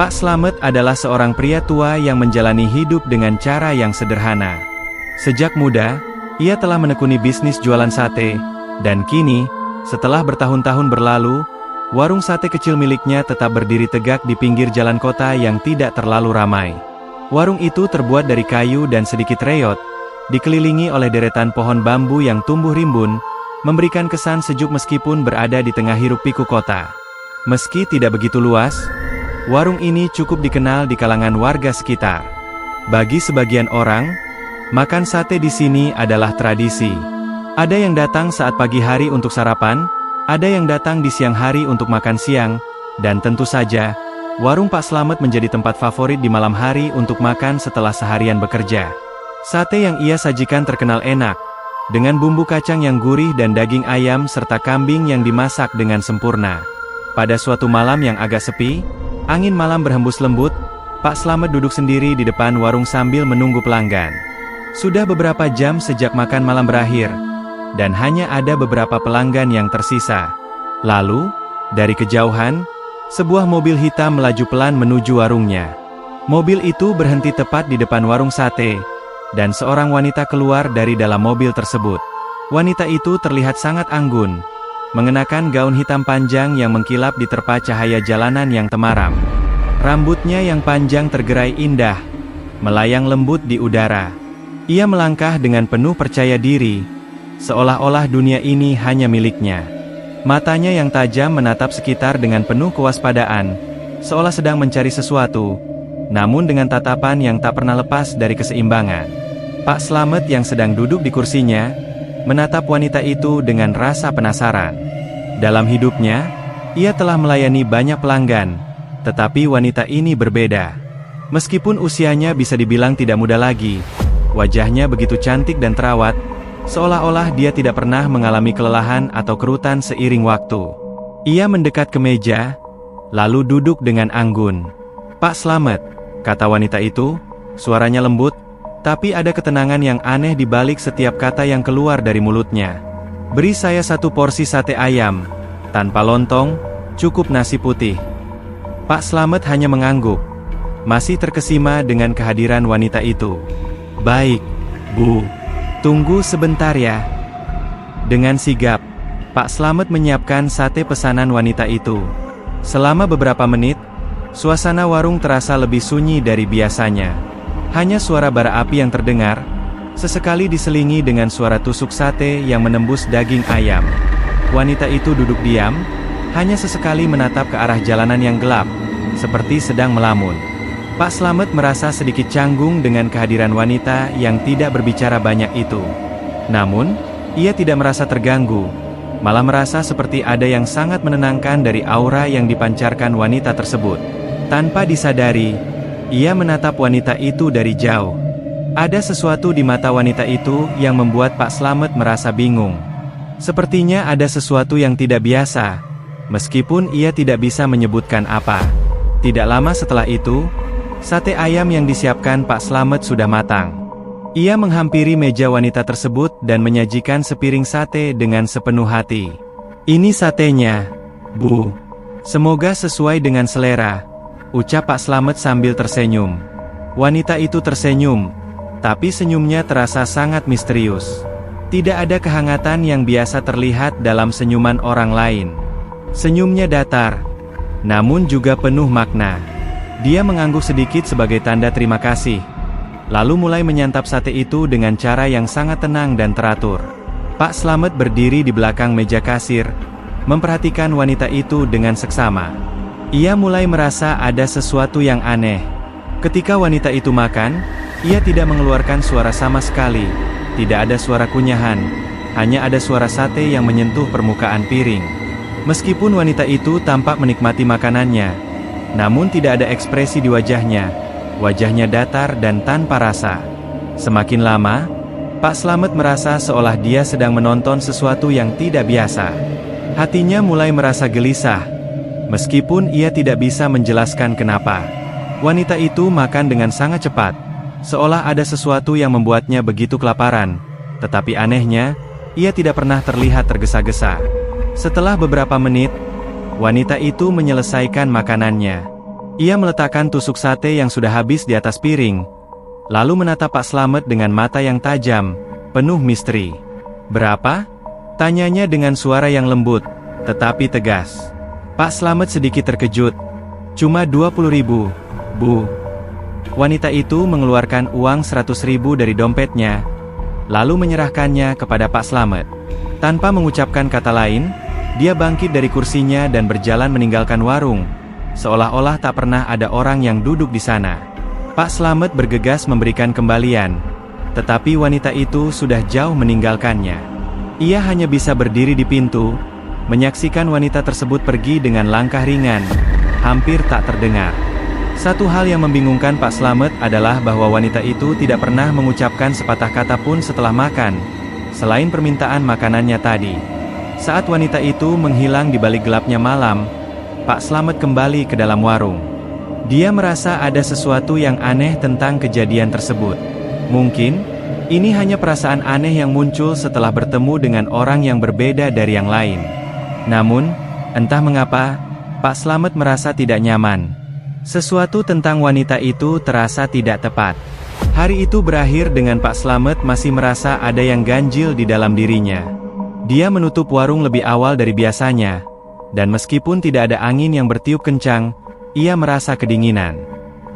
Pak Slamet adalah seorang pria tua yang menjalani hidup dengan cara yang sederhana. Sejak muda, ia telah menekuni bisnis jualan sate, dan kini, setelah bertahun-tahun berlalu, warung sate kecil miliknya tetap berdiri tegak di pinggir jalan kota yang tidak terlalu ramai. Warung itu terbuat dari kayu dan sedikit reot, dikelilingi oleh deretan pohon bambu yang tumbuh rimbun, memberikan kesan sejuk meskipun berada di tengah hiruk-pikuk kota. Meski tidak begitu luas, warung ini cukup dikenal di kalangan warga sekitar. Bagi sebagian orang, makan sate di sini adalah tradisi. Ada yang datang saat pagi hari untuk sarapan, ada yang datang di siang hari untuk makan siang, dan tentu saja, warung Pak Slamet menjadi tempat favorit di malam hari untuk makan setelah seharian bekerja. Sate yang ia sajikan terkenal enak, dengan bumbu kacang yang gurih dan daging ayam serta kambing yang dimasak dengan sempurna. Pada suatu malam yang agak sepi, angin malam berhembus lembut, Pak Slamet duduk sendiri di depan warung sambil menunggu pelanggan. Sudah beberapa jam sejak makan malam berakhir, dan hanya ada beberapa pelanggan yang tersisa. Lalu, dari kejauhan, sebuah mobil hitam melaju pelan menuju warungnya. Mobil itu berhenti tepat di depan warung sate, dan seorang wanita keluar dari dalam mobil tersebut. Wanita itu terlihat sangat anggun, mengenakan gaun hitam panjang yang mengkilap diterpa cahaya jalanan yang temaram. Rambutnya yang panjang tergerai indah, melayang lembut di udara. Ia melangkah dengan penuh percaya diri, seolah-olah dunia ini hanya miliknya. Matanya yang tajam menatap sekitar dengan penuh kewaspadaan, seolah sedang mencari sesuatu, namun dengan tatapan yang tak pernah lepas dari keseimbangan. Pak Slamet yang sedang duduk di kursinya, menatap wanita itu dengan rasa penasaran. Dalam hidupnya, ia telah melayani banyak pelanggan, tetapi wanita ini berbeda. Meskipun usianya bisa dibilang tidak muda lagi, wajahnya begitu cantik dan terawat, seolah-olah dia tidak pernah mengalami kelelahan atau kerutan seiring waktu. Ia mendekat ke meja, lalu duduk dengan anggun. "Pak Slamet," kata wanita itu, suaranya lembut, tapi ada ketenangan yang aneh di balik setiap kata yang keluar dari mulutnya. "Beri saya satu porsi sate ayam, tanpa lontong, cukup nasi putih." Pak Slamet hanya mengangguk, masih terkesima dengan kehadiran wanita itu. "Baik, Bu. Tunggu sebentar ya." Dengan sigap, Pak Slamet menyiapkan sate pesanan wanita itu. Selama beberapa menit, suasana warung terasa lebih sunyi dari biasanya. Hanya suara bara api yang terdengar, sesekali diselingi dengan suara tusuk sate yang menembus daging ayam. Wanita itu duduk diam, hanya sesekali menatap ke arah jalanan yang gelap, seperti sedang melamun. Pak Slamet merasa sedikit canggung dengan kehadiran wanita yang tidak berbicara banyak itu. Namun, ia tidak merasa terganggu, malah merasa seperti ada yang sangat menenangkan dari aura yang dipancarkan wanita tersebut. Tanpa disadari, ia menatap wanita itu dari jauh. Ada sesuatu di mata wanita itu yang membuat Pak Slamet merasa bingung. Sepertinya ada sesuatu yang tidak biasa, meskipun ia tidak bisa menyebutkan apa. Tidak lama setelah itu, sate ayam yang disiapkan Pak Slamet sudah matang. Ia menghampiri meja wanita tersebut dan menyajikan sepiring sate dengan sepenuh hati. "Ini satenya, Bu. Semoga sesuai dengan selera," ucap Pak Slamet sambil tersenyum. Wanita itu tersenyum, tapi senyumnya terasa sangat misterius. Tidak ada kehangatan yang biasa terlihat dalam senyuman orang lain. Senyumnya datar, namun juga penuh makna. Dia mengangguk sedikit sebagai tanda terima kasih, lalu mulai menyantap sate itu dengan cara yang sangat tenang dan teratur. Pak Slamet berdiri di belakang meja kasir, memperhatikan wanita itu dengan seksama. Ia mulai merasa ada sesuatu yang aneh. Ketika wanita itu makan, ia tidak mengeluarkan suara sama sekali. Tidak ada suara kunyahan, hanya ada suara sate yang menyentuh permukaan piring. Meskipun wanita itu tampak menikmati makanannya, namun tidak ada ekspresi di wajahnya. Wajahnya datar dan tanpa rasa. Semakin lama, Pak Slamet merasa seolah dia sedang menonton sesuatu yang tidak biasa. Hatinya mulai merasa gelisah, meskipun ia tidak bisa menjelaskan kenapa. Wanita itu makan dengan sangat cepat, seolah ada sesuatu yang membuatnya begitu kelaparan. Tetapi anehnya, ia tidak pernah terlihat tergesa-gesa. Setelah beberapa menit, wanita itu menyelesaikan makanannya. Ia meletakkan tusuk sate yang sudah habis di atas piring, lalu menatap Pak Slamet dengan mata yang tajam, penuh misteri. "Berapa?" tanyanya dengan suara yang lembut, tetapi tegas. Pak Slamet sedikit terkejut. "Cuma 20.000, Bu." Wanita itu mengeluarkan uang 100.000 dari dompetnya, lalu menyerahkannya kepada Pak Slamet. Tanpa mengucapkan kata lain, dia bangkit dari kursinya dan berjalan meninggalkan warung, seolah-olah tak pernah ada orang yang duduk di sana. Pak Slamet bergegas memberikan kembalian, tetapi wanita itu sudah jauh meninggalkannya. Ia hanya bisa berdiri di pintu, menyaksikan wanita tersebut pergi dengan langkah ringan, hampir tak terdengar. Satu hal yang membingungkan Pak Slamet adalah bahwa wanita itu tidak pernah mengucapkan sepatah kata pun setelah makan, selain permintaan makanannya tadi. Saat wanita itu menghilang di balik gelapnya malam, Pak Slamet kembali ke dalam warung. Dia merasa ada sesuatu yang aneh tentang kejadian tersebut. Mungkin, ini hanya perasaan aneh yang muncul setelah bertemu dengan orang yang berbeda dari yang lain. Namun, entah mengapa, Pak Slamet merasa tidak nyaman. Sesuatu tentang wanita itu terasa tidak tepat. Hari itu berakhir dengan Pak Slamet masih merasa ada yang ganjil di dalam dirinya. Dia menutup warung lebih awal dari biasanya, dan meskipun tidak ada angin yang bertiup kencang, ia merasa kedinginan.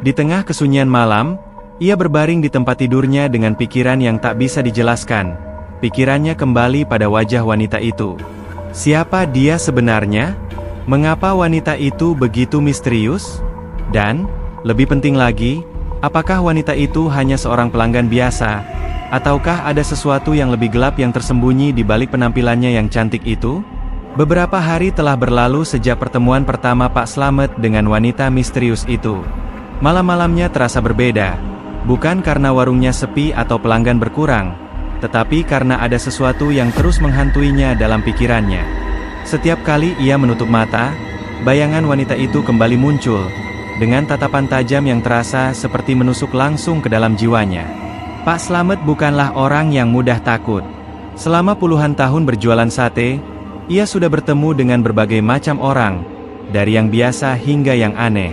Di tengah kesunyian malam, ia berbaring di tempat tidurnya dengan pikiran yang tak bisa dijelaskan. Pikirannya kembali pada wajah wanita itu. Siapa dia sebenarnya? Mengapa wanita itu begitu misterius? Dan, lebih penting lagi, apakah wanita itu hanya seorang pelanggan biasa, ataukah ada sesuatu yang lebih gelap yang tersembunyi di balik penampilannya yang cantik itu? Beberapa hari telah berlalu sejak pertemuan pertama Pak Slamet dengan wanita misterius itu. Malam-malamnya terasa berbeda, bukan karena warungnya sepi atau pelanggan berkurang, tetapi karena ada sesuatu yang terus menghantuinya dalam pikirannya. Setiap kali ia menutup mata, bayangan wanita itu kembali muncul, dengan tatapan tajam yang terasa seperti menusuk langsung ke dalam jiwanya. Pak Slamet bukanlah orang yang mudah takut. Selama puluhan tahun berjualan sate, ia sudah bertemu dengan berbagai macam orang, dari yang biasa hingga yang aneh.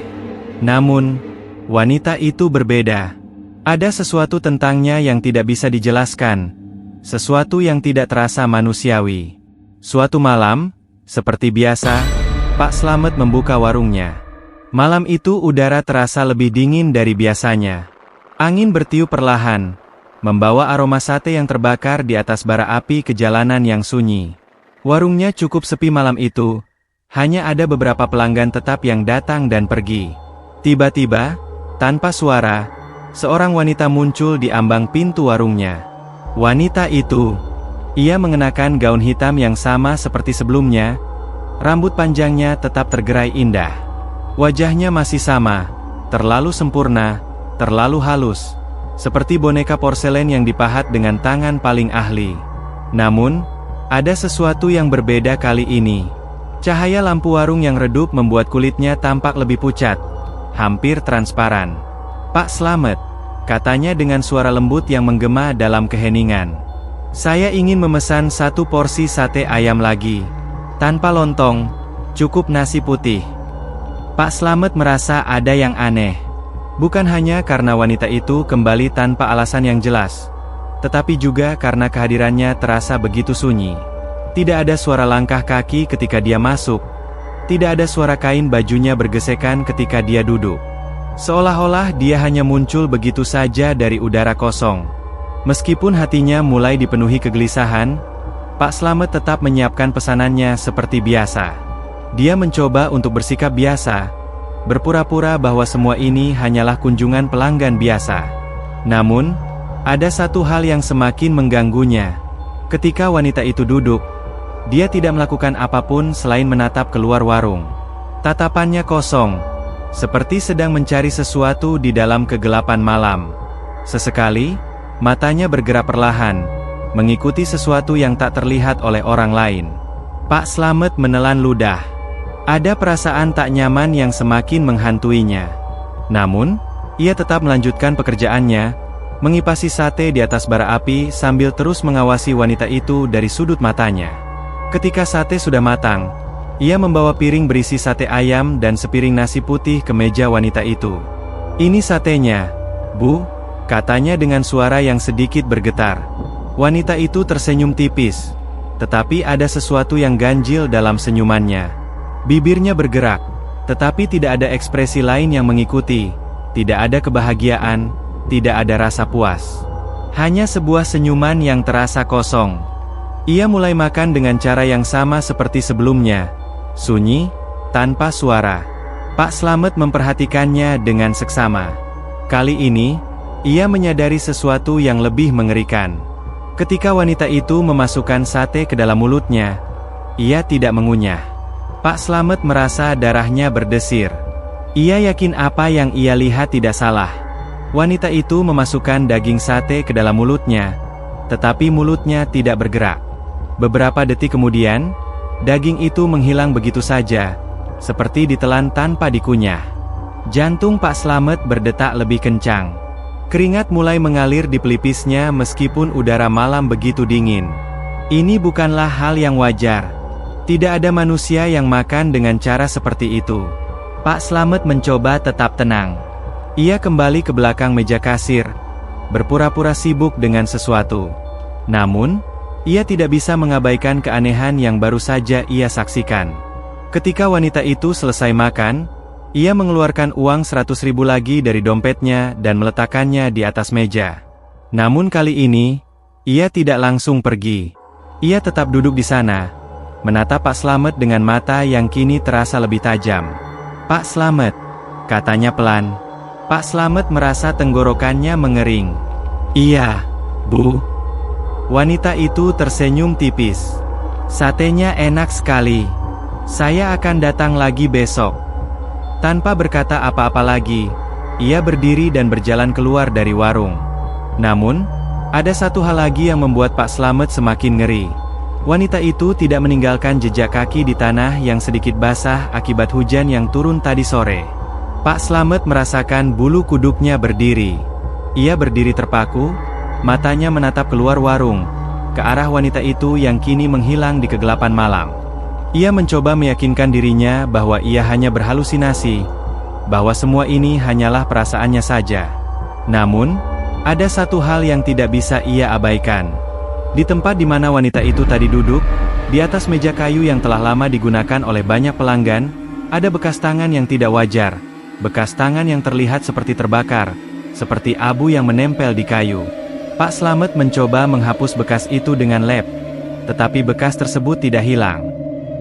Namun, wanita itu berbeda. Ada sesuatu tentangnya yang tidak bisa dijelaskan, sesuatu yang tidak terasa manusiawi. Suatu malam, seperti biasa, Pak Slamet membuka warungnya. Malam itu udara terasa lebih dingin dari biasanya. Angin bertiup perlahan, membawa aroma sate yang terbakar di atas bara api ke jalanan yang sunyi. Warungnya cukup sepi malam itu, hanya ada beberapa pelanggan tetap yang datang dan pergi. Tiba-tiba, tanpa suara, seorang wanita muncul di ambang pintu warungnya. Wanita itu, ia mengenakan gaun hitam yang sama seperti sebelumnya, rambut panjangnya tetap tergerai indah. Wajahnya masih sama, terlalu sempurna, terlalu halus, seperti boneka porselen yang dipahat dengan tangan paling ahli. Namun, ada sesuatu yang berbeda kali ini. Cahaya lampu warung yang redup membuat kulitnya tampak lebih pucat, hampir transparan. "Pak Slamet," katanya dengan suara lembut yang menggema dalam keheningan. "Saya ingin memesan 1 porsi sate ayam lagi. Tanpa lontong, cukup nasi putih." Pak Slamet merasa ada yang aneh. Bukan hanya karena wanita itu kembali tanpa alasan yang jelas, tetapi juga karena kehadirannya terasa begitu sunyi. Tidak ada suara langkah kaki ketika dia masuk. Tidak ada suara kain bajunya bergesekan ketika dia duduk. Seolah-olah dia hanya muncul begitu saja dari udara kosong. Meskipun hatinya mulai dipenuhi kegelisahan, Pak Slamet tetap menyiapkan pesanannya seperti biasa. Dia mencoba untuk bersikap biasa, berpura-pura bahwa semua ini hanyalah kunjungan pelanggan biasa. Namun, ada satu hal yang semakin mengganggunya. Ketika wanita itu duduk, dia tidak melakukan apapun selain menatap keluar warung. Tatapannya kosong, seperti sedang mencari sesuatu di dalam kegelapan malam. Sesekali, matanya bergerak perlahan, mengikuti sesuatu yang tak terlihat oleh orang lain. Pak Slamet menelan ludah. Ada perasaan tak nyaman yang semakin menghantuinya. Namun, ia tetap melanjutkan pekerjaannya, mengipasi sate di atas bara api sambil terus mengawasi wanita itu dari sudut matanya. Ketika sate sudah matang, Ia membawa piring berisi sate ayam dan sepiring nasi putih ke meja wanita itu. "Ini satenya, Bu," katanya dengan suara yang sedikit bergetar. Wanita itu tersenyum tipis, tetapi ada sesuatu yang ganjil dalam senyumannya. Bibirnya bergerak, tetapi tidak ada ekspresi lain yang mengikuti. Tidak ada kebahagiaan, tidak ada rasa puas. Hanya sebuah senyuman yang terasa kosong. Ia mulai makan dengan cara yang sama seperti sebelumnya. Sunyi, tanpa suara. Pak Slamet memperhatikannya dengan seksama. Kali ini, ia menyadari sesuatu yang lebih mengerikan. Ketika wanita itu memasukkan sate ke dalam mulutnya, ia tidak mengunyah. Pak Slamet merasa darahnya berdesir. Ia yakin apa yang ia lihat tidak salah. Wanita itu memasukkan daging sate ke dalam mulutnya, tetapi mulutnya tidak bergerak. Beberapa detik kemudian, daging itu menghilang begitu saja, seperti ditelan tanpa dikunyah. Jantung Pak Slamet berdetak lebih kencang. Keringat mulai mengalir di pelipisnya meskipun udara malam begitu dingin. Ini bukanlah hal yang wajar. Tidak ada manusia yang makan dengan cara seperti itu. Pak Slamet mencoba tetap tenang. Ia kembali ke belakang meja kasir, berpura-pura sibuk dengan sesuatu. Namun, ia tidak bisa mengabaikan keanehan yang baru saja ia saksikan. Ketika wanita itu selesai makan, ia mengeluarkan uang 100.000 lagi dari dompetnya dan meletakkannya di atas meja. Namun kali ini, ia tidak langsung pergi. Ia tetap duduk di sana, menatap Pak Slamet dengan mata yang kini terasa lebih tajam. "Pak Slamet," katanya pelan. Pak Slamet merasa tenggorokannya mengering. "Iya, Bu." Wanita itu tersenyum tipis. "Satenya enak sekali. Saya akan datang lagi besok." Tanpa berkata apa-apa lagi, ia berdiri dan berjalan keluar dari warung. Namun, ada satu hal lagi yang membuat Pak Slamet semakin ngeri. Wanita itu tidak meninggalkan jejak kaki di tanah yang sedikit basah akibat hujan yang turun tadi sore. Pak Slamet merasakan bulu kuduknya berdiri. Ia berdiri terpaku, matanya menatap keluar warung, ke arah wanita itu yang kini menghilang di kegelapan malam. Ia mencoba meyakinkan dirinya bahwa ia hanya berhalusinasi, bahwa semua ini hanyalah perasaannya saja. Namun, ada satu hal yang tidak bisa ia abaikan. Di tempat di mana wanita itu tadi duduk, di atas meja kayu yang telah lama digunakan oleh banyak pelanggan, ada bekas tangan yang tidak wajar, bekas tangan yang terlihat seperti terbakar, seperti abu yang menempel di kayu. Pak Slamet mencoba menghapus bekas itu dengan lap, tetapi bekas tersebut tidak hilang.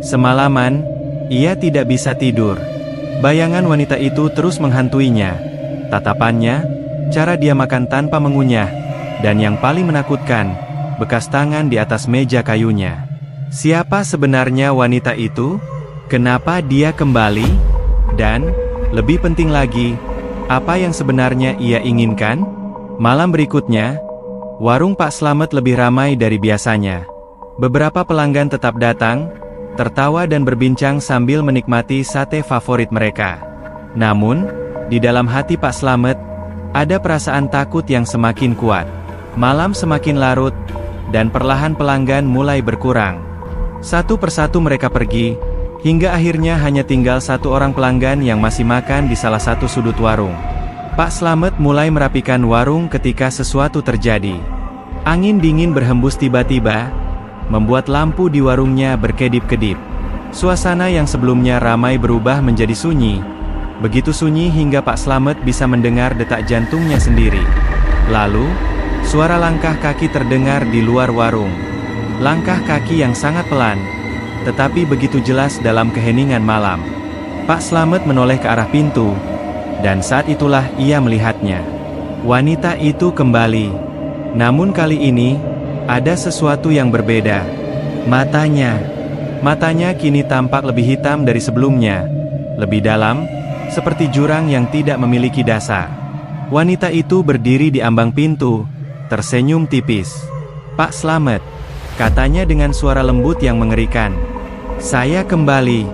Semalaman, ia tidak bisa tidur. Bayangan wanita itu terus menghantuinya. Tatapannya, cara dia makan tanpa mengunyah, dan yang paling menakutkan, bekas tangan di atas meja kayunya. Siapa sebenarnya wanita itu? Kenapa dia kembali? Dan, lebih penting lagi, apa yang sebenarnya ia inginkan? Malam berikutnya, warung Pak Slamet lebih ramai dari biasanya. Beberapa pelanggan tetap datang, tertawa dan berbincang sambil menikmati sate favorit mereka. Namun, di dalam hati Pak Slamet, ada perasaan takut yang semakin kuat. Malam semakin larut, dan perlahan pelanggan mulai berkurang. Satu persatu mereka pergi, hingga akhirnya hanya tinggal satu orang pelanggan yang masih makan di salah satu sudut warung. Pak Slamet mulai merapikan warung ketika sesuatu terjadi. Angin dingin berhembus tiba-tiba, membuat lampu di warungnya berkedip-kedip. Suasana yang sebelumnya ramai berubah menjadi sunyi. Begitu sunyi hingga Pak Slamet bisa mendengar detak jantungnya sendiri. Lalu, suara langkah kaki terdengar di luar warung. Langkah kaki yang sangat pelan, tetapi begitu jelas dalam keheningan malam. Pak Slamet menoleh ke arah pintu, dan saat itulah ia melihatnya. Wanita itu kembali. Namun kali ini, ada sesuatu yang berbeda. Matanya kini tampak lebih hitam dari sebelumnya. Lebih dalam, seperti jurang yang tidak memiliki dasar. Wanita itu berdiri di ambang pintu, tersenyum tipis. "Pak Slamet," katanya dengan suara lembut yang mengerikan. "Saya kembali."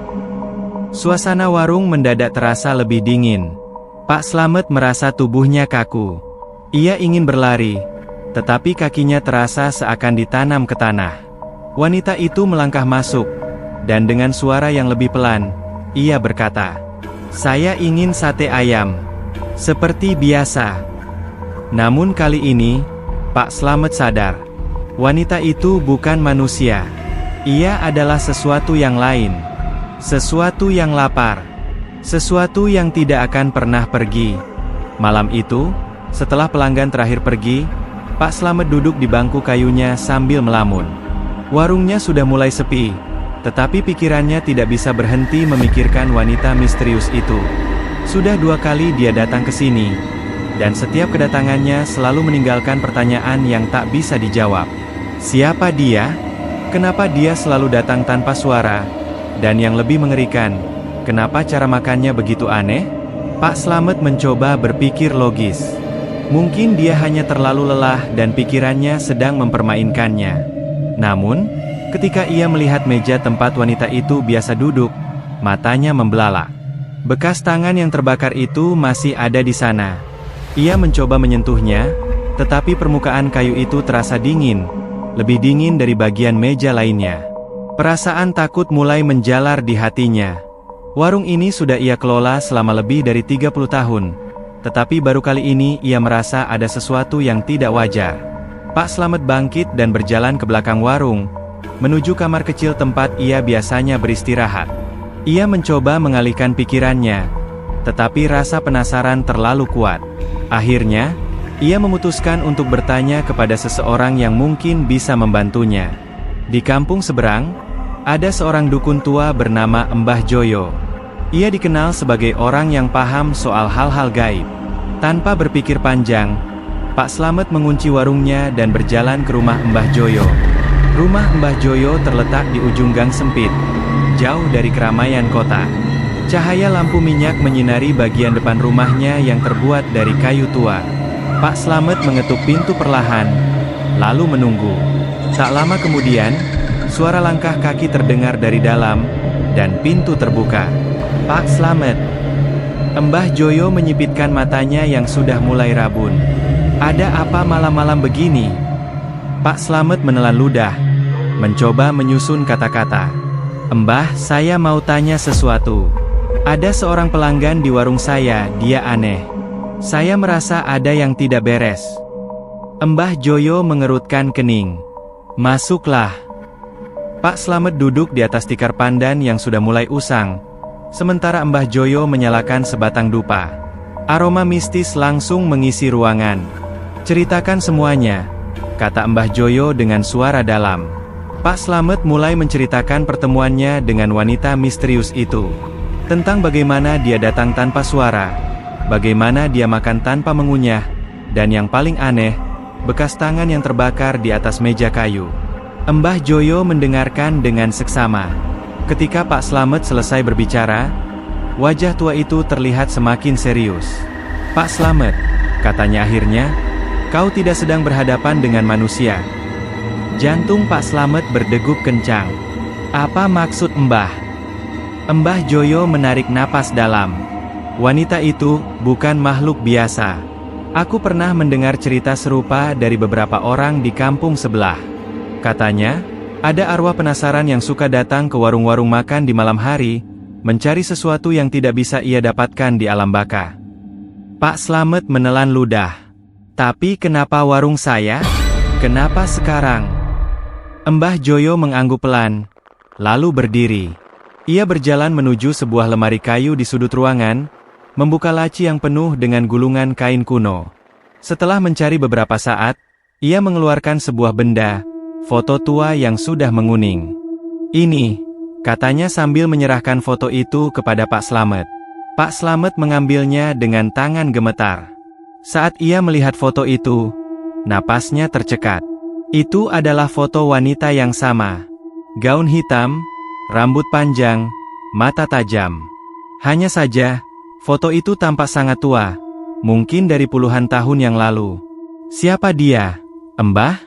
Suasana warung mendadak terasa lebih dingin. Pak Slamet merasa tubuhnya kaku. Ia ingin berlari, tetapi kakinya terasa seakan ditanam ke tanah. Wanita itu melangkah masuk, dan dengan suara yang lebih pelan, ia berkata, "Saya ingin sate ayam." Seperti biasa. Namun kali ini, Pak Slamet sadar. Wanita itu bukan manusia. Ia adalah sesuatu yang lain. Sesuatu yang lapar. Sesuatu yang tidak akan pernah pergi. Malam itu, setelah pelanggan terakhir pergi, Pak Slamet duduk di bangku kayunya sambil melamun. Warungnya sudah mulai sepi, tetapi pikirannya tidak bisa berhenti memikirkan wanita misterius itu. Sudah 2 kali dia datang ke sini, dan setiap kedatangannya selalu meninggalkan pertanyaan yang tak bisa dijawab. Siapa dia? Kenapa dia selalu datang tanpa suara? Dan yang lebih mengerikan, kenapa cara makannya begitu aneh? Pak Slamet mencoba berpikir logis. Mungkin dia hanya terlalu lelah dan pikirannya sedang mempermainkannya. Namun, ketika ia melihat meja tempat wanita itu biasa duduk, matanya membelalak. Bekas tangan yang terbakar itu masih ada di sana. Ia mencoba menyentuhnya, tetapi permukaan kayu itu terasa dingin, lebih dingin dari bagian meja lainnya. Perasaan takut mulai menjalar di hatinya. Warung ini sudah ia kelola selama lebih dari 30 tahun, tetapi baru kali ini ia merasa ada sesuatu yang tidak wajar. Pak Slamet bangkit dan berjalan ke belakang warung, menuju kamar kecil tempat ia biasanya beristirahat. Ia mencoba mengalihkan pikirannya, tetapi rasa penasaran terlalu kuat. Akhirnya, ia memutuskan untuk bertanya kepada seseorang yang mungkin bisa membantunya. Di kampung seberang, ada seorang dukun tua bernama Mbah Joyo. Ia dikenal sebagai orang yang paham soal hal-hal gaib. Tanpa berpikir panjang, Pak Slamet mengunci warungnya dan berjalan ke rumah Mbah Joyo. Rumah Mbah Joyo terletak di ujung gang sempit, jauh dari keramaian kota. Cahaya lampu minyak menyinari bagian depan rumahnya yang terbuat dari kayu tua. Pak Slamet mengetuk pintu perlahan, lalu menunggu. Tak lama kemudian, suara langkah kaki terdengar dari dalam, dan pintu terbuka. "Pak Slamet." Mbah Joyo menyipitkan matanya yang sudah mulai rabun. "Ada apa malam-malam begini?" Pak Slamet menelan ludah, mencoba menyusun kata-kata. "Mbah, saya mau tanya sesuatu. Ada seorang pelanggan di warung saya, dia aneh. Saya merasa ada yang tidak beres." Mbah Joyo mengerutkan kening. "Masuklah." Pak Slamet duduk di atas tikar pandan yang sudah mulai usang, sementara Mbah Joyo menyalakan sebatang dupa. Aroma mistis langsung mengisi ruangan. "Ceritakan semuanya," kata Mbah Joyo dengan suara dalam. Pak Slamet mulai menceritakan pertemuannya dengan wanita misterius itu. Tentang bagaimana dia datang tanpa suara, bagaimana dia makan tanpa mengunyah, dan yang paling aneh, bekas tangan yang terbakar di atas meja kayu. Mbah Joyo mendengarkan dengan seksama. Ketika Pak Slamet selesai berbicara, wajah tua itu terlihat semakin serius. "Pak Slamet," katanya akhirnya, "kau tidak sedang berhadapan dengan manusia." Jantung Pak Slamet berdegup kencang. "Apa maksud Mbah?" Mbah Joyo menarik napas dalam. "Wanita itu bukan makhluk biasa. Aku pernah mendengar cerita serupa dari beberapa orang di kampung sebelah. Katanya, ada arwah penasaran yang suka datang ke warung-warung makan di malam hari, mencari sesuatu yang tidak bisa ia dapatkan di alam baka." Pak Slamet menelan ludah. "Tapi kenapa warung saya? Kenapa sekarang?" Mbah Joyo mengangguk pelan, lalu berdiri. Ia berjalan menuju sebuah lemari kayu di sudut ruangan, membuka laci yang penuh dengan gulungan kain kuno. Setelah mencari beberapa saat, ia mengeluarkan sebuah benda, foto tua yang sudah menguning. "Ini," katanya sambil menyerahkan foto itu kepada Pak Slamet. Pak Slamet mengambilnya dengan tangan gemetar. Saat ia melihat foto itu, napasnya tercekat. Itu adalah foto wanita yang sama. Gaun hitam, rambut panjang, mata tajam. Hanya saja, foto itu tampak sangat tua, mungkin dari puluhan tahun yang lalu. "Siapa dia, Mbah?"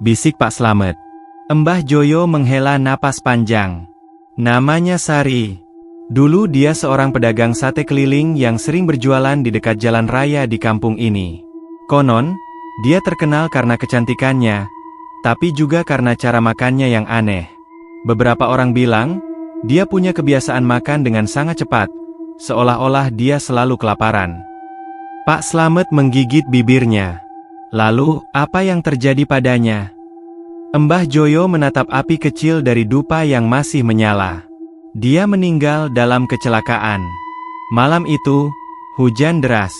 bisik Pak Slamet. Mbah Joyo menghela napas panjang. "Namanya Sari. Dulu dia seorang pedagang sate keliling yang sering berjualan di dekat jalan raya di kampung ini. Konon, dia terkenal karena kecantikannya, tapi juga karena cara makannya yang aneh. Beberapa orang bilang, Dia punya kebiasaan makan dengan sangat cepat, seolah-olah dia selalu kelaparan. Pak Slamet menggigit bibirnya. Lalu, apa yang terjadi padanya? Mbah Joyo menatap api kecil dari dupa yang masih menyala. Dia meninggal dalam kecelakaan. Malam itu, hujan deras.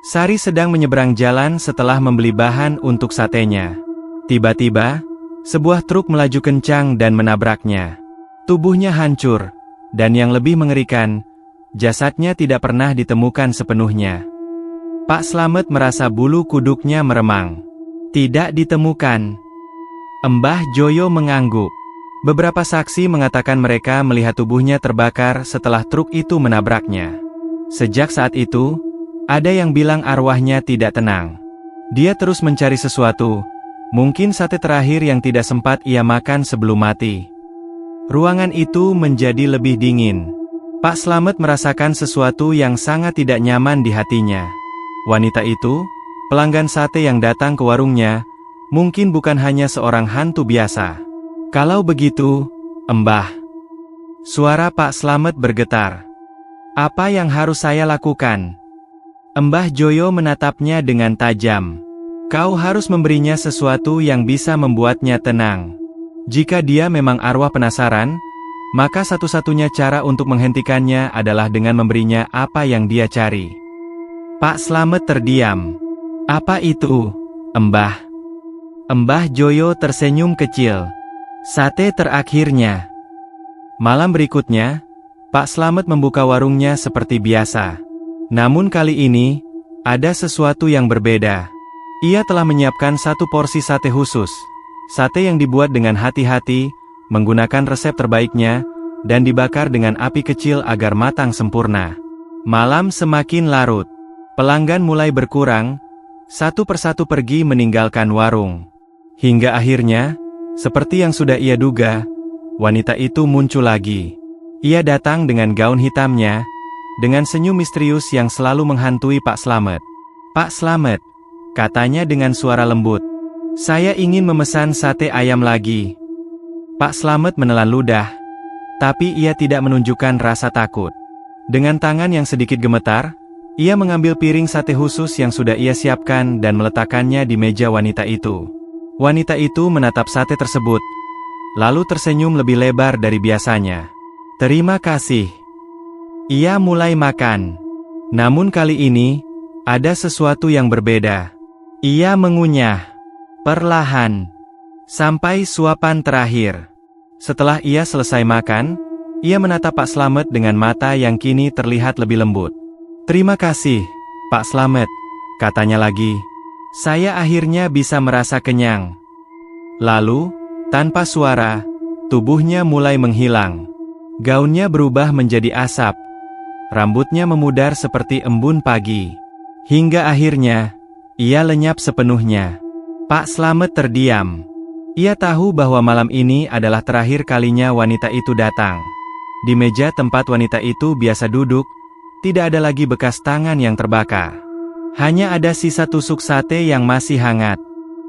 Sari sedang menyeberang jalan setelah membeli bahan untuk satenya. Tiba-tiba, sebuah truk melaju kencang dan menabraknya. Tubuhnya hancur, dan yang lebih mengerikan, jasadnya tidak pernah ditemukan sepenuhnya. Pak Slamet merasa bulu kuduknya meremang. Tidak ditemukan. Mbah Joyo mengangguk. Beberapa saksi mengatakan mereka melihat tubuhnya terbakar setelah truk itu menabraknya. Sejak saat itu, ada yang bilang arwahnya tidak tenang. Dia terus mencari sesuatu, mungkin sate terakhir yang tidak sempat ia makan sebelum mati. Ruangan itu menjadi lebih dingin. Pak Slamet merasakan sesuatu yang sangat tidak nyaman di hatinya. Wanita itu, pelanggan sate yang datang ke warungnya, mungkin bukan hanya seorang hantu biasa. Kalau begitu, Mbah. Suara Pak Slamet bergetar. Apa yang harus saya lakukan? Mbah Joyo menatapnya dengan tajam. Kau harus memberinya sesuatu yang bisa membuatnya tenang. Jika dia memang arwah penasaran, maka satu-satunya cara untuk menghentikannya adalah dengan memberinya apa yang dia cari. Pak Slamet terdiam. Apa itu, Mbah? Mbah Joyo tersenyum kecil. Sate terakhirnya. Malam berikutnya, Pak Slamet membuka warungnya seperti biasa. Namun kali ini, ada sesuatu yang berbeda. Ia telah menyiapkan satu porsi sate khusus. Sate yang dibuat dengan hati-hati, menggunakan resep terbaiknya, dan dibakar dengan api kecil agar matang sempurna. Malam semakin larut. Pelanggan mulai berkurang, satu persatu pergi meninggalkan warung. Hingga akhirnya, seperti yang sudah ia duga, wanita itu muncul lagi. Ia datang dengan gaun hitamnya, dengan senyum misterius yang selalu menghantui Pak Slamet. Pak Slamet, katanya dengan suara lembut, saya ingin memesan sate ayam lagi. Pak Slamet menelan ludah, tapi ia tidak menunjukkan rasa takut. Dengan tangan yang sedikit gemetar, ia mengambil piring sate khusus yang sudah ia siapkan dan meletakkannya di meja wanita itu. Wanita itu menatap sate tersebut, lalu tersenyum lebih lebar dari biasanya. Terima kasih. Ia mulai makan. Namun kali ini, ada sesuatu yang berbeda. Ia mengunyah, perlahan, sampai suapan terakhir. Setelah ia selesai makan, ia menatap Pak Slamet dengan mata yang kini terlihat lebih lembut. Terima kasih, Pak Slamet, katanya lagi. Saya akhirnya bisa merasa kenyang. Lalu, tanpa suara, tubuhnya mulai menghilang. Gaunnya berubah menjadi asap. Rambutnya memudar seperti embun pagi. Hingga akhirnya, ia lenyap sepenuhnya. Pak Slamet terdiam. Ia tahu bahwa malam ini adalah terakhir kalinya wanita itu datang. Di meja tempat wanita itu biasa duduk, tidak ada lagi bekas tangan yang terbakar. Hanya ada sisa tusuk sate yang masih hangat,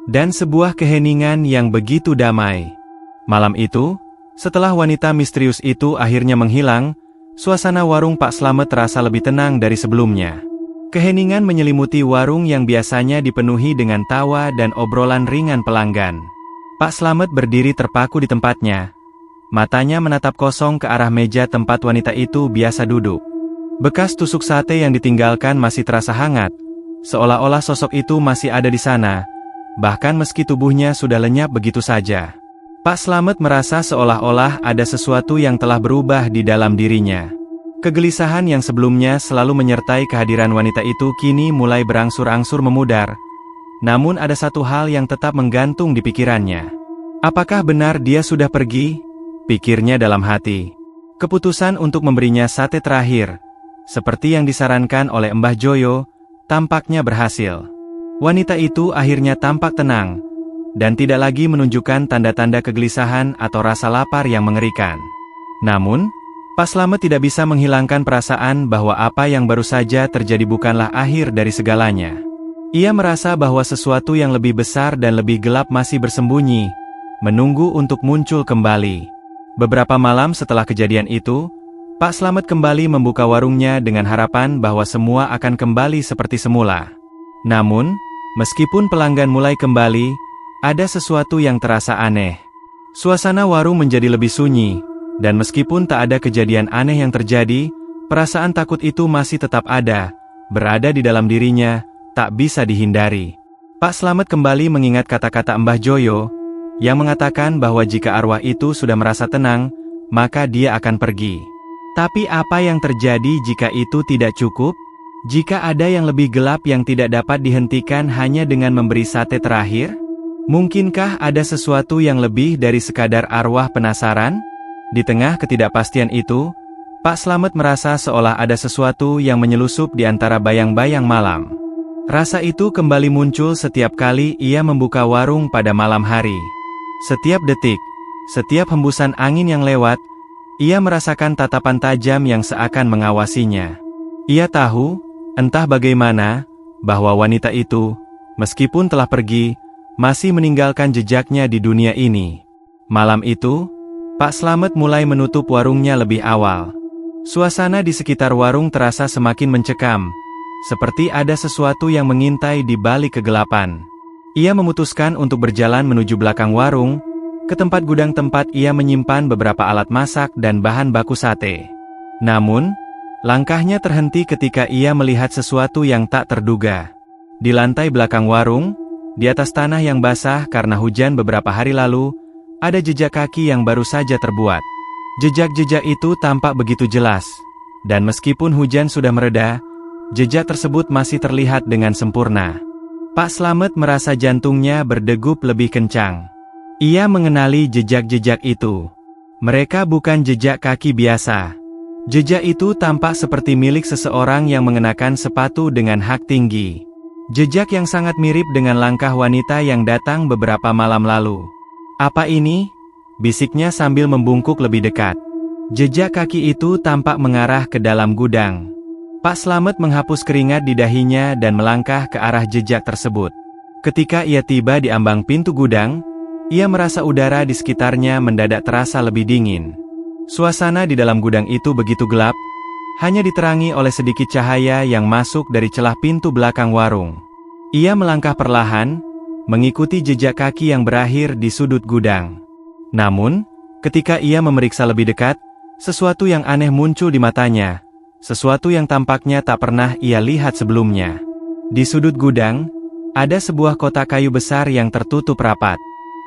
dan sebuah keheningan yang begitu damai. Malam itu, setelah wanita misterius itu akhirnya menghilang, suasana warung Pak Slamet terasa lebih tenang dari sebelumnya. Keheningan menyelimuti warung yang biasanya dipenuhi dengan tawa dan obrolan ringan pelanggan. Pak Slamet berdiri terpaku di tempatnya. Matanya menatap kosong ke arah meja tempat wanita itu biasa duduk. Bekas tusuk sate yang ditinggalkan masih terasa hangat, seolah-olah sosok itu masih ada di sana, bahkan meski tubuhnya sudah lenyap begitu saja. Pak Slamet merasa seolah-olah ada sesuatu yang telah berubah di dalam dirinya. Kegelisahan yang sebelumnya selalu menyertai kehadiran wanita itu kini mulai berangsur-angsur memudar. Namun ada satu hal yang tetap menggantung di pikirannya. Apakah benar dia sudah pergi? Pikirnya dalam hati. Keputusan untuk memberinya sate terakhir, seperti yang disarankan oleh Mbah Joyo, tampaknya berhasil. Wanita itu akhirnya tampak tenang, dan tidak lagi menunjukkan tanda-tanda kegelisahan atau rasa lapar yang mengerikan. Namun, Pak Slamet tidak bisa menghilangkan perasaan bahwa apa yang baru saja terjadi bukanlah akhir dari segalanya. Ia merasa bahwa sesuatu yang lebih besar dan lebih gelap masih bersembunyi, menunggu untuk muncul kembali. Beberapa malam setelah kejadian itu, Pak Slamet kembali membuka warungnya dengan harapan bahwa semua akan kembali seperti semula. Namun, meskipun pelanggan mulai kembali, ada sesuatu yang terasa aneh. Suasana warung menjadi lebih sunyi, dan meskipun tak ada kejadian aneh yang terjadi, perasaan takut itu masih tetap ada, berada di dalam dirinya, tak bisa dihindari. Pak Slamet kembali mengingat kata-kata Mbah Joyo, yang mengatakan bahwa jika arwah itu sudah merasa tenang, maka dia akan pergi. Tapi apa yang terjadi jika itu tidak cukup? Jika ada yang lebih gelap yang tidak dapat dihentikan hanya dengan memberi sate terakhir? Mungkinkah ada sesuatu yang lebih dari sekadar arwah penasaran? Di tengah ketidakpastian itu, Pak Slamet merasa seolah ada sesuatu yang menyelusup di antara bayang-bayang malam. Rasa itu kembali muncul setiap kali ia membuka warung pada malam hari. Setiap detik, setiap hembusan angin yang lewat, ia merasakan tatapan tajam yang seakan mengawasinya. Ia tahu, entah bagaimana, bahwa wanita itu, meskipun telah pergi, masih meninggalkan jejaknya di dunia ini. Malam itu, Pak Slamet mulai menutup warungnya lebih awal. Suasana di sekitar warung terasa semakin mencekam, seperti ada sesuatu yang mengintai di balik kegelapan. Ia memutuskan untuk berjalan menuju belakang warung, ke tempat gudang tempat ia menyimpan beberapa alat masak dan bahan baku sate. Namun, langkahnya terhenti ketika ia melihat sesuatu yang tak terduga. Di lantai belakang warung, di atas tanah yang basah karena hujan beberapa hari lalu, ada jejak kaki yang baru saja terbuat. Jejak-jejak itu tampak begitu jelas, dan meskipun hujan sudah mereda, jejak tersebut masih terlihat dengan sempurna. Pak Slamet merasa jantungnya berdegup lebih kencang. Ia mengenali jejak-jejak itu. Mereka bukan jejak kaki biasa. Jejak itu tampak seperti milik seseorang yang mengenakan sepatu dengan hak tinggi. Jejak yang sangat mirip dengan langkah wanita yang datang beberapa malam lalu. "Apa ini?" bisiknya sambil membungkuk lebih dekat. Jejak kaki itu tampak mengarah ke dalam gudang. Pak Slamet menghapus keringat di dahinya dan melangkah ke arah jejak tersebut. Ketika ia tiba di ambang pintu gudang, ia merasa udara di sekitarnya mendadak terasa lebih dingin. Suasana di dalam gudang itu begitu gelap, hanya diterangi oleh sedikit cahaya yang masuk dari celah pintu belakang warung. Ia melangkah perlahan, mengikuti jejak kaki yang berakhir di sudut gudang. Namun, ketika ia memeriksa lebih dekat, sesuatu yang aneh muncul di matanya, sesuatu yang tampaknya tak pernah ia lihat sebelumnya. Di sudut gudang, ada sebuah kotak kayu besar yang tertutup rapat.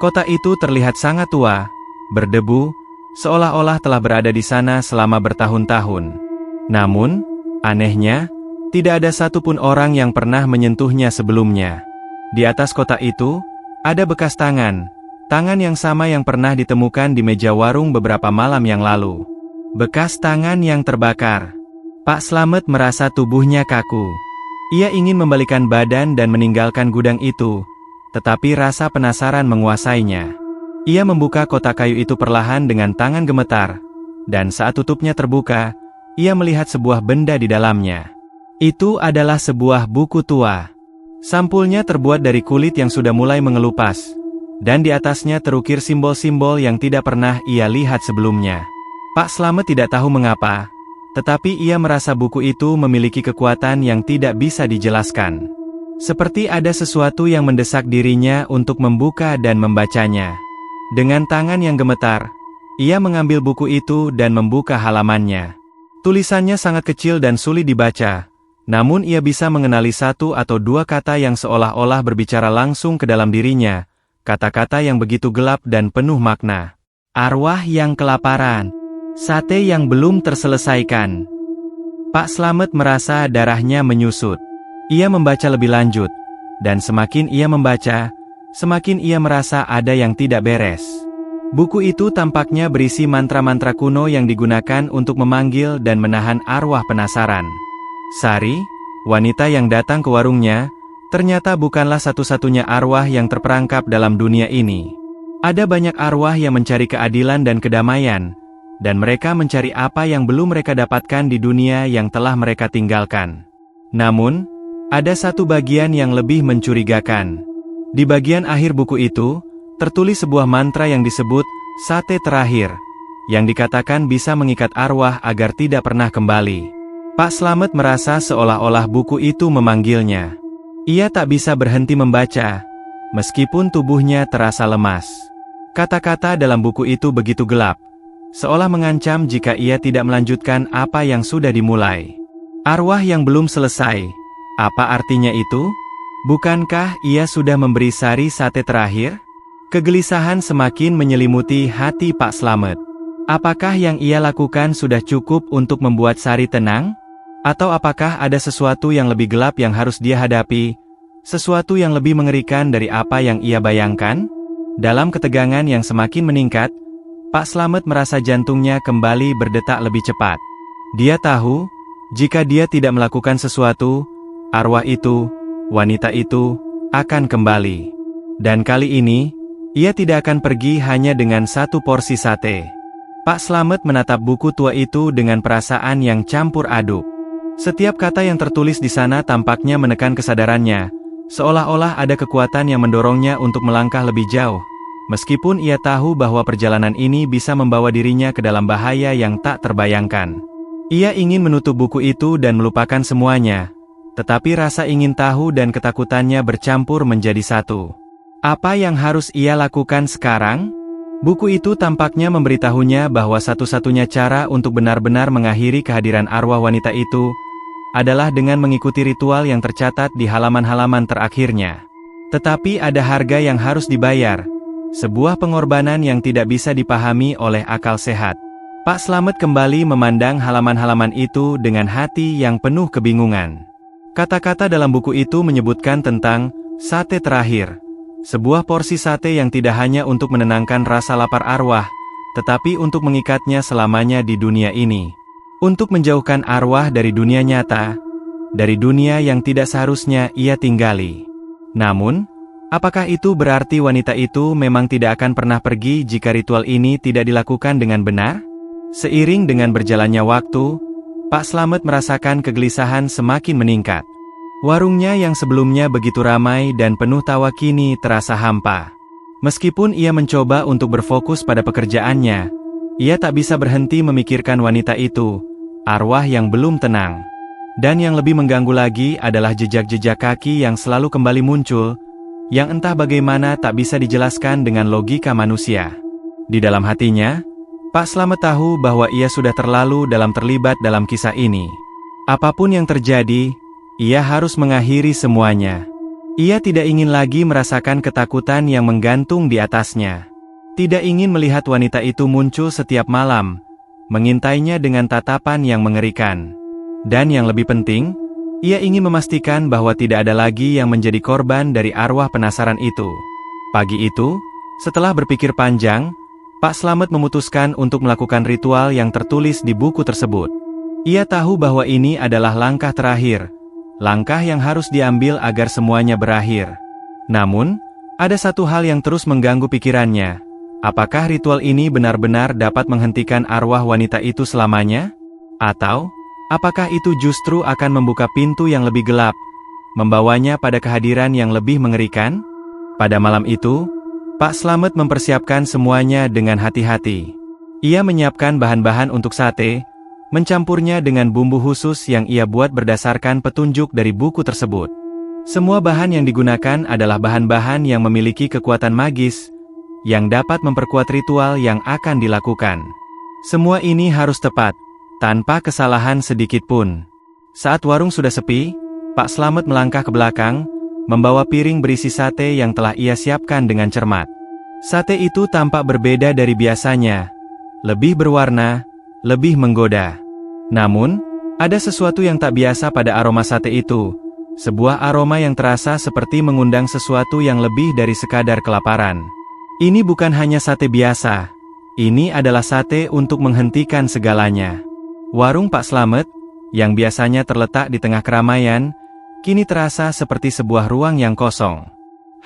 Kotak itu terlihat sangat tua, berdebu, seolah-olah telah berada di sana selama bertahun-tahun. Namun, anehnya, tidak ada satupun orang yang pernah menyentuhnya sebelumnya. Di atas kotak itu, ada bekas tangan yang sama yang pernah ditemukan di meja warung beberapa malam yang lalu. Bekas tangan yang terbakar. Pak Slamet merasa tubuhnya kaku. Ia ingin membalikan badan dan meninggalkan gudang itu, tetapi rasa penasaran menguasainya. Ia membuka kotak kayu itu perlahan dengan tangan gemetar, dan saat tutupnya terbuka, ia melihat sebuah benda di dalamnya. Itu adalah sebuah buku tua. Sampulnya terbuat dari kulit yang sudah mulai mengelupas, dan di atasnya terukir simbol-simbol yang tidak pernah ia lihat sebelumnya. Pak Slamet tidak tahu mengapa, tetapi ia merasa buku itu memiliki kekuatan yang tidak bisa dijelaskan. Seperti ada sesuatu yang mendesak dirinya untuk membuka dan membacanya. Dengan tangan yang gemetar, ia mengambil buku itu dan membuka halamannya. Tulisannya sangat kecil dan sulit dibaca, namun ia bisa mengenali satu atau dua kata yang seolah-olah berbicara langsung ke dalam dirinya, kata-kata yang begitu gelap dan penuh makna. Arwah yang kelaparan. Sate yang belum terselesaikan. Pak Slamet merasa darahnya menyusut. Ia membaca lebih lanjut, dan semakin ia membaca, semakin ia merasa ada yang tidak beres. Buku itu tampaknya berisi mantra-mantra kuno yang digunakan untuk memanggil dan menahan arwah penasaran. Sari, wanita yang datang ke warungnya, ternyata bukanlah satu-satunya arwah yang terperangkap dalam dunia ini. Ada banyak arwah yang mencari keadilan dan kedamaian, dan mereka mencari apa yang belum mereka dapatkan di dunia yang telah mereka tinggalkan. Namun, ada satu bagian yang lebih mencurigakan. Di bagian akhir buku itu, tertulis sebuah mantra yang disebut, "Sate terakhir", yang dikatakan bisa mengikat arwah agar tidak pernah kembali. Pak Slamet merasa seolah-olah buku itu memanggilnya. Ia tak bisa berhenti membaca, meskipun tubuhnya terasa lemas. Kata-kata dalam buku itu begitu gelap, seolah mengancam jika ia tidak melanjutkan apa yang sudah dimulai. Arwah yang belum selesai, apa artinya itu? Bukankah ia sudah memberi sari sate terakhir? Kegelisahan semakin menyelimuti hati Pak Slamet. Apakah yang ia lakukan sudah cukup untuk membuat Sari tenang? Atau apakah ada sesuatu yang lebih gelap yang harus dia hadapi? Sesuatu yang lebih mengerikan dari apa yang ia bayangkan? Dalam ketegangan yang semakin meningkat, Pak Slamet merasa jantungnya kembali berdetak lebih cepat. Dia tahu, jika dia tidak melakukan sesuatu, arwah itu, wanita itu, akan kembali. Dan kali ini, ia tidak akan pergi hanya dengan satu porsi sate. Pak Slamet menatap buku tua itu dengan perasaan yang campur aduk. Setiap kata yang tertulis di sana tampaknya menekan kesadarannya, seolah-olah ada kekuatan yang mendorongnya untuk melangkah lebih jauh, meskipun ia tahu bahwa perjalanan ini bisa membawa dirinya ke dalam bahaya yang tak terbayangkan. Ia ingin menutup buku itu dan melupakan semuanya, tetapi rasa ingin tahu dan ketakutannya bercampur menjadi satu. Apa yang harus ia lakukan sekarang? Buku itu tampaknya memberitahunya bahwa satu-satunya cara untuk benar-benar mengakhiri kehadiran arwah wanita itu adalah dengan mengikuti ritual yang tercatat di halaman-halaman terakhirnya. Tetapi ada harga yang harus dibayar, sebuah pengorbanan yang tidak bisa dipahami oleh akal sehat. Pak Slamet kembali memandang halaman-halaman itu dengan hati yang penuh kebingungan. Kata-kata dalam buku itu menyebutkan tentang sate terakhir. Sebuah porsi sate yang tidak hanya untuk menenangkan rasa lapar arwah, tetapi untuk mengikatnya selamanya di dunia ini. Untuk menjauhkan arwah dari dunia nyata, dari dunia yang tidak seharusnya ia tinggali. Namun, apakah itu berarti wanita itu memang tidak akan pernah pergi jika ritual ini tidak dilakukan dengan benar? Seiring dengan berjalannya waktu, Pak Slamet merasakan kegelisahan semakin meningkat. Warungnya yang sebelumnya begitu ramai dan penuh tawa kini terasa hampa. Meskipun ia mencoba untuk berfokus pada pekerjaannya, ia tak bisa berhenti memikirkan wanita itu, arwah yang belum tenang. Dan yang lebih mengganggu lagi adalah jejak-jejak kaki yang selalu kembali muncul, yang entah bagaimana tak bisa dijelaskan dengan logika manusia. Di dalam hatinya, Pak Slamet tahu bahwa ia sudah terlalu dalam terlibat dalam kisah ini. Apapun yang terjadi, ia harus mengakhiri semuanya. Ia tidak ingin lagi merasakan ketakutan yang menggantung di atasnya. Tidak ingin melihat wanita itu muncul setiap malam, mengintainya dengan tatapan yang mengerikan. Dan yang lebih penting, ia ingin memastikan bahwa tidak ada lagi yang menjadi korban dari arwah penasaran itu. Pagi itu, setelah berpikir panjang, Pak Slamet memutuskan untuk melakukan ritual yang tertulis di buku tersebut. Ia tahu bahwa ini adalah langkah terakhir, langkah yang harus diambil agar semuanya berakhir. Namun, ada satu hal yang terus mengganggu pikirannya. Apakah ritual ini benar-benar dapat menghentikan arwah wanita itu selamanya? Atau, apakah itu justru akan membuka pintu yang lebih gelap, membawanya pada kehadiran yang lebih mengerikan? Pada malam itu, Pak Slamet mempersiapkan semuanya dengan hati-hati. Ia menyiapkan bahan-bahan untuk sate, mencampurnya dengan bumbu khusus yang ia buat berdasarkan petunjuk dari buku tersebut. Semua bahan yang digunakan adalah bahan-bahan yang memiliki kekuatan magis, yang dapat memperkuat ritual yang akan dilakukan. Semua ini harus tepat, tanpa kesalahan sedikit pun. Saat warung sudah sepi, Pak Slamet melangkah ke belakang, membawa piring berisi sate yang telah ia siapkan dengan cermat. Sate itu tampak berbeda dari biasanya, lebih berwarna, lebih menggoda. Namun, ada sesuatu yang tak biasa pada aroma sate itu, sebuah aroma yang terasa seperti mengundang sesuatu yang lebih dari sekadar kelaparan. Ini bukan hanya sate biasa, ini adalah sate untuk menghentikan segalanya. Warung Pak Slamet, yang biasanya terletak di tengah keramaian, kini terasa seperti sebuah ruang yang kosong.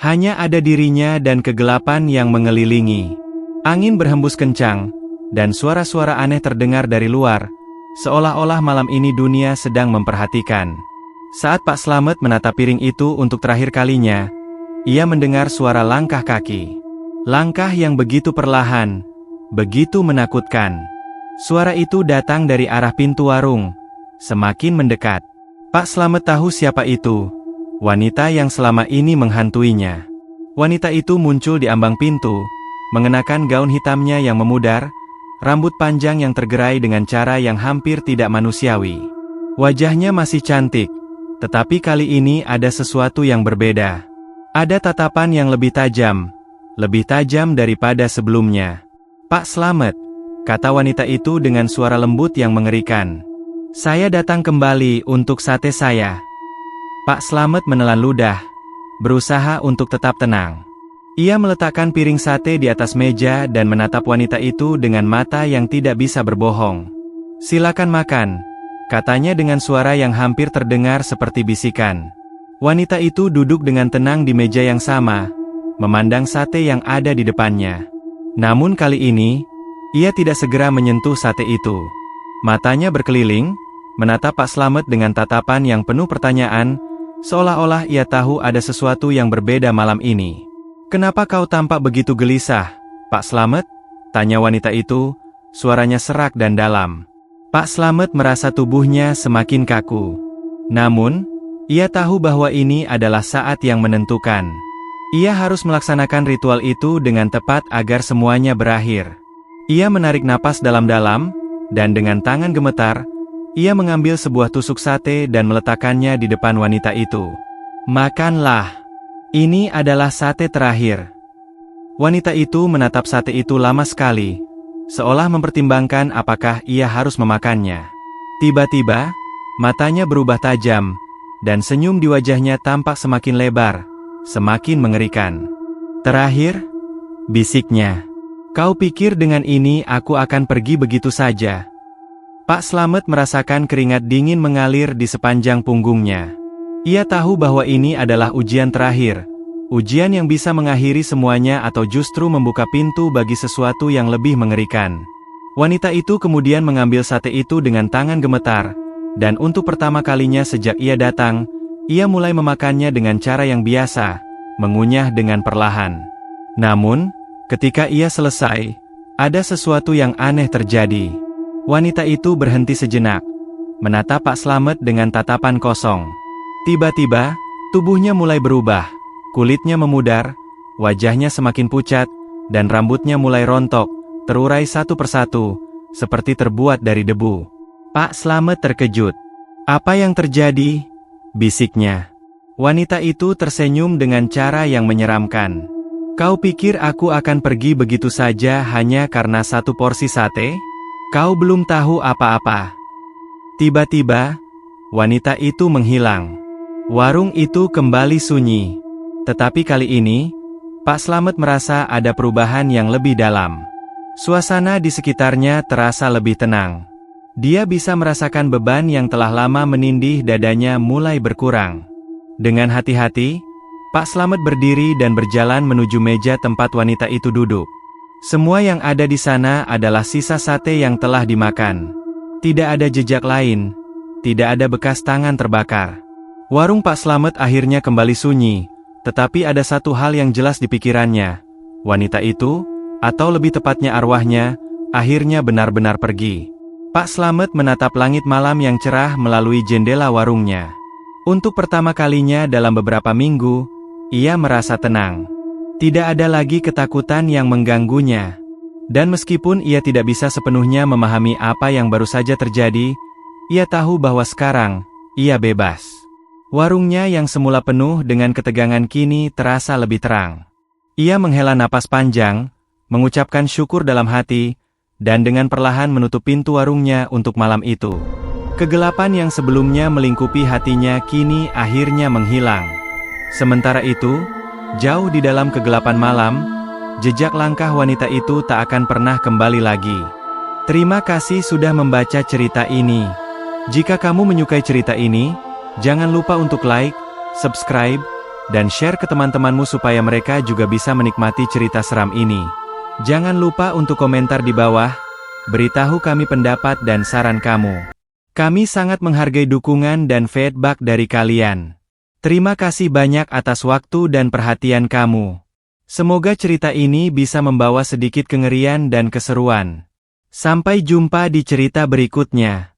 Hanya ada dirinya dan kegelapan yang mengelilingi. Angin berhembus kencang, dan suara-suara aneh terdengar dari luar, seolah-olah malam ini dunia sedang memperhatikan. Saat Pak Slamet menatap piring itu untuk terakhir kalinya, ia mendengar suara langkah kaki. Langkah yang begitu perlahan, begitu menakutkan. Suara itu datang dari arah pintu warung, semakin mendekat. Pak Slamet tahu siapa itu, wanita yang selama ini menghantuinya. Wanita itu muncul di ambang pintu, mengenakan gaun hitamnya yang memudar, rambut panjang yang tergerai dengan cara yang hampir tidak manusiawi. Wajahnya masih cantik, tetapi kali ini ada sesuatu yang berbeda. Ada tatapan yang lebih tajam daripada sebelumnya. "Pak Slamet," kata wanita itu dengan suara lembut yang mengerikan. "Saya datang kembali untuk sate saya." Pak Slamet menelan ludah, berusaha untuk tetap tenang. Ia meletakkan piring sate di atas meja dan menatap wanita itu dengan mata yang tidak bisa berbohong. "Silakan makan," katanya dengan suara yang hampir terdengar seperti bisikan. Wanita itu duduk dengan tenang di meja yang sama, memandang sate yang ada di depannya. Namun kali ini, ia tidak segera menyentuh sate itu. Matanya berkeliling, menatap Pak Slamet dengan tatapan yang penuh pertanyaan, seolah-olah ia tahu ada sesuatu yang berbeda malam ini. "Kenapa kau tampak begitu gelisah, Pak Slamet?" tanya wanita itu, suaranya serak dan dalam. Pak Slamet merasa tubuhnya semakin kaku. Namun, ia tahu bahwa ini adalah saat yang menentukan. Ia harus melaksanakan ritual itu dengan tepat agar semuanya berakhir. Ia menarik napas dalam-dalam, dan dengan tangan gemetar, ia mengambil sebuah tusuk sate dan meletakkannya di depan wanita itu. "Makanlah. Ini adalah sate terakhir." Wanita itu menatap sate itu lama sekali, seolah mempertimbangkan apakah ia harus memakannya. Tiba-tiba, matanya berubah tajam, dan senyum di wajahnya tampak semakin lebar, semakin mengerikan. "Terakhir?" bisiknya. "Kau pikir dengan ini aku akan pergi begitu saja?" Pak Slamet merasakan keringat dingin mengalir di sepanjang punggungnya. Ia tahu bahwa ini adalah ujian terakhir, ujian yang bisa mengakhiri semuanya atau justru membuka pintu bagi sesuatu yang lebih mengerikan. Wanita itu kemudian mengambil sate itu dengan tangan gemetar, dan untuk pertama kalinya sejak ia datang, ia mulai memakannya dengan cara yang biasa, mengunyah dengan perlahan. Namun, ketika ia selesai, ada sesuatu yang aneh terjadi. Wanita itu berhenti sejenak, menatap Pak Slamet dengan tatapan kosong. Tiba-tiba, tubuhnya mulai berubah, kulitnya memudar, wajahnya semakin pucat, dan rambutnya mulai rontok, terurai satu persatu, seperti terbuat dari debu. Pak Slamet terkejut. "Apa yang terjadi?" bisiknya. Wanita itu tersenyum dengan cara yang menyeramkan. "Kau pikir aku akan pergi begitu saja hanya karena satu porsi sate? Kau belum tahu apa-apa." Tiba-tiba, wanita itu menghilang. Warung itu kembali sunyi. Tetapi kali ini, Pak Slamet merasa ada perubahan yang lebih dalam. Suasana di sekitarnya terasa lebih tenang. Dia bisa merasakan beban yang telah lama menindih dadanya mulai berkurang. Dengan hati-hati, Pak Slamet berdiri dan berjalan menuju meja tempat wanita itu duduk. Semua yang ada di sana adalah sisa sate yang telah dimakan. Tidak ada jejak lain, tidak ada bekas tangan terbakar. Warung Pak Slamet akhirnya kembali sunyi, tetapi ada satu hal yang jelas di pikirannya. Wanita itu, atau lebih tepatnya arwahnya, akhirnya benar-benar pergi. Pak Slamet menatap langit malam yang cerah melalui jendela warungnya. Untuk pertama kalinya dalam beberapa minggu, ia merasa tenang. Tidak ada lagi ketakutan yang mengganggunya. Dan meskipun ia tidak bisa sepenuhnya memahami apa yang baru saja terjadi, ia tahu bahwa sekarang, ia bebas. Warungnya yang semula penuh dengan ketegangan kini terasa lebih terang. Ia menghela napas panjang, mengucapkan syukur dalam hati, dan dengan perlahan menutup pintu warungnya untuk malam itu. Kegelapan yang sebelumnya melingkupi hatinya kini akhirnya menghilang. Sementara itu, jauh di dalam kegelapan malam, jejak langkah wanita itu tak akan pernah kembali lagi. Terima kasih sudah membaca cerita ini. Jika kamu menyukai cerita ini, jangan lupa untuk like, subscribe, dan share ke teman-temanmu supaya mereka juga bisa menikmati cerita seram ini. Jangan lupa untuk komentar di bawah, beritahu kami pendapat dan saran kamu. Kami sangat menghargai dukungan dan feedback dari kalian. Terima kasih banyak atas waktu dan perhatian kamu. Semoga cerita ini bisa membawa sedikit kengerian dan keseruan. Sampai jumpa di cerita berikutnya.